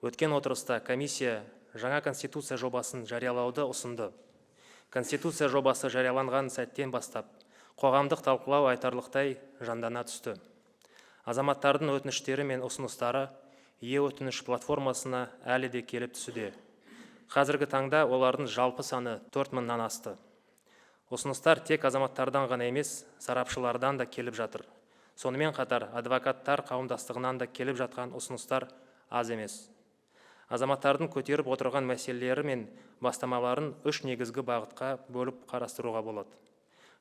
Өткен отырыста комиссия жаңа конституция жобасын жариялауды ұсынды. Конституция жобасы жарияланған сәттен бастап, қоғамдық талқылау айтарлықтай жандана түсті. Азаматтардың өтініштері мен ұсыныстары е-өтініш платформасына әлі де келіп түсуде. Қазіргі таңда олардың жалпы саны 4000-нан асты. Ұсыныстар тек азаматтардан ғана емес, сарапшылардан да келіп жатыр. Сонымен қатар адвокаттар қауымдастығынан да келіп жатқан ұсыныстар аз емес. Азаматтардың көтеріп отырған мәселелері мен бастамаларын 3 негізгі бағытқа бөліп қарастыруға болады.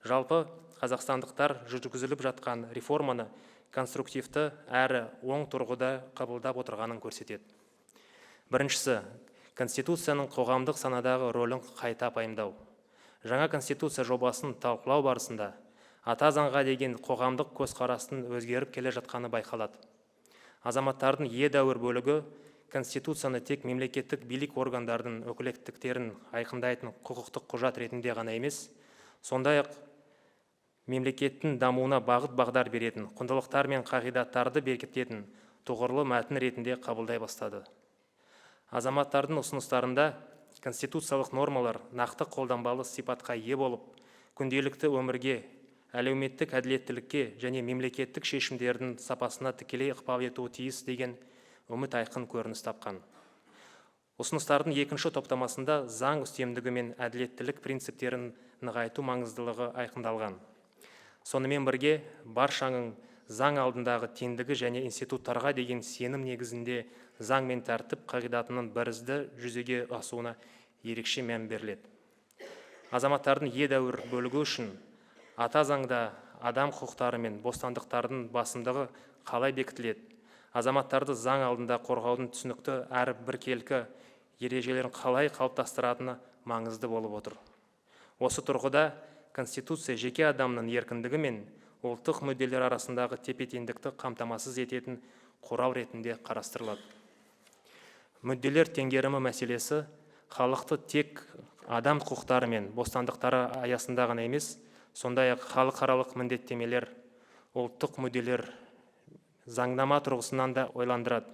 Жалпы, қазақстандықтар жүргізіліп жатқан реформаны конструктивті әрі оң тұрғыда қабылдап отырғанын көрсетеді. Біріншісі, Конституцияның қоғамдық санадағы рөлін қайта пайымдау. Жаңа Конституция жобасын талқылау барысында ата заңға деген қоғамдық көзқарастың өзгеріп келе жатқаны байқалады. Азаматтардың едәуір бөлігі Конституцияны тек мемлекеттік билік органдардың өкілеттіктерін айқындайтын құқықтық құжат ретінде ғана емес, сондай-ақ мемлекеттің дамуына бағыт-бағдар беретін, құндылықтар мен қағидаттарды бекітетін тұғырлы мәтін ретінде қабылдай бастады. Азаматтардың ұсыныстарында конституциялық нормалар нақты қолданбалы сипатқа ие болып, күнделікті өмірге, әлеуметтік әділеттілікке және мемлекеттік шешімдердің сапасына тікелей ықпал етуі тиіс деген үміт айқын көрініс тапқан. Ұсыныстардың екінші топтамасында заң үстемдігі мен әділеттілік принциптерін нығайту маңыздылығы айқындалған. Сонымен бірге, баршаның заң алдындағы теңдігі және институттарға деген сенім негізінде заң мен тәртіп қағидатының бірізді жүзеге асуына ерекше мән беріледі. Азаматтардың едәуір бөлігі үшін ата заңда адам құқықтары мен бостандықтардың басымдығы қалай бекітіледі, азаматтарды заң алдында қорғаудың түсінікті әрі біркелкі ережелерін қалай қалыптастыратыны маңызды болып отыр. Осы тұрғыда Конституция жеке адамның еркіндігі мен ұлттық мүдделер арасындағы тепе-теңдікті қамтамасыз ететін құрал ретінде қарастырылады. Мүдделер теңгерімі мәселесі халықты тек адам құқықтары мен бостандықтары аясында ғана емес, сондай-ақ халықаралық міндеттемелер, ұлттық мүдделер заңнама тұрғысынан да ойландырады.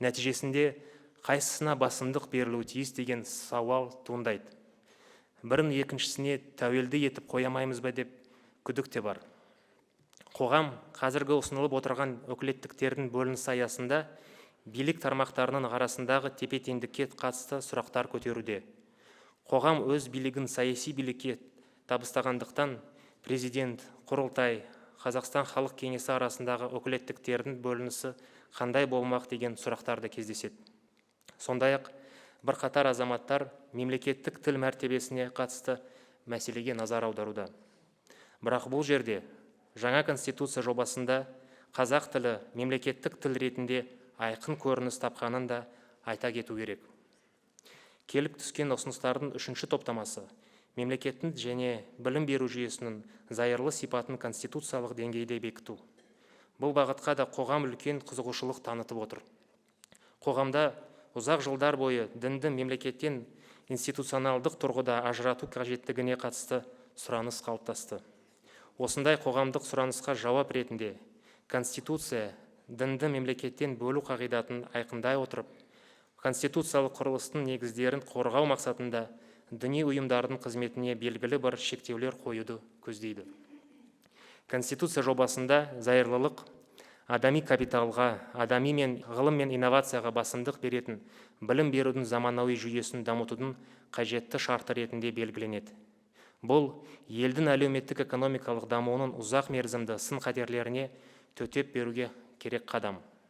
Нәтижесінде қайсысына басымдық берілуі тиіс деген сауал туындайды. Бірін екіншісіне тәуелді етіп қоймаймыз ба деп күдік те бар. Қоғам қазіргі ұсынылып отырған өкілеттіктердің бөлінісі аясында билік тармақтарының арасындағы тепе-теңдікке қатысты сұрақтар көтеруде. Қоғам өз билігін саяси билікке табыстағандықтан президент, құрылтай, Қазақстан халық кеңесі арасындағы өкілеттіктердің бөлінісі қандай болмақ деген сұрақтарды кездеседі. Сондай-ақ бірқатар азаматтар мемлекеттік тіл мәртебесіне қатысты мәселеге назар аударуда. Бірақ бұл жерде жаңа конституция жобасында қазақ тілі мемлекеттік тіл ретінде айқын көрініс тапқанын да айта кету керек. Келіп түскен ұсыныстардың үшінші топтамасы мемлекеттің және білім беру жүйесінің зайырлы сипатын конституциялық деңгейде бекіту. Бұл бағытқа да қоғам үлкен қызығушылық танытып отыр. Қоғамда ұзақ жылдар бойы дінді мемлекеттен институционалдық тұрғыда ажырату қажеттігіне қатысты сұраныс қалыптасты. Осындай қоғамдық сұранысқа жауап ретінде Конституция дінді мемлекеттен бөлу қағидатын айқындай отырып, конституциялық құрылыстың негіздерін қорғау мақсатында діни ұйымдардың қызметіне белгілі бір шектеулер қоюды көздейді. Конституция жобасында зайырлылық, адами капиталға, адами мен ғылым мен инновацияға басымдық беретін білім берудің заманауи жүйесін дамытудың қажетті шарты ретінде белгіленеді. Бұл елдің әлеуметтік экономикалық дамуының ұзақ мерзімді сын қатерлеріне төтеп беруге керек қадам.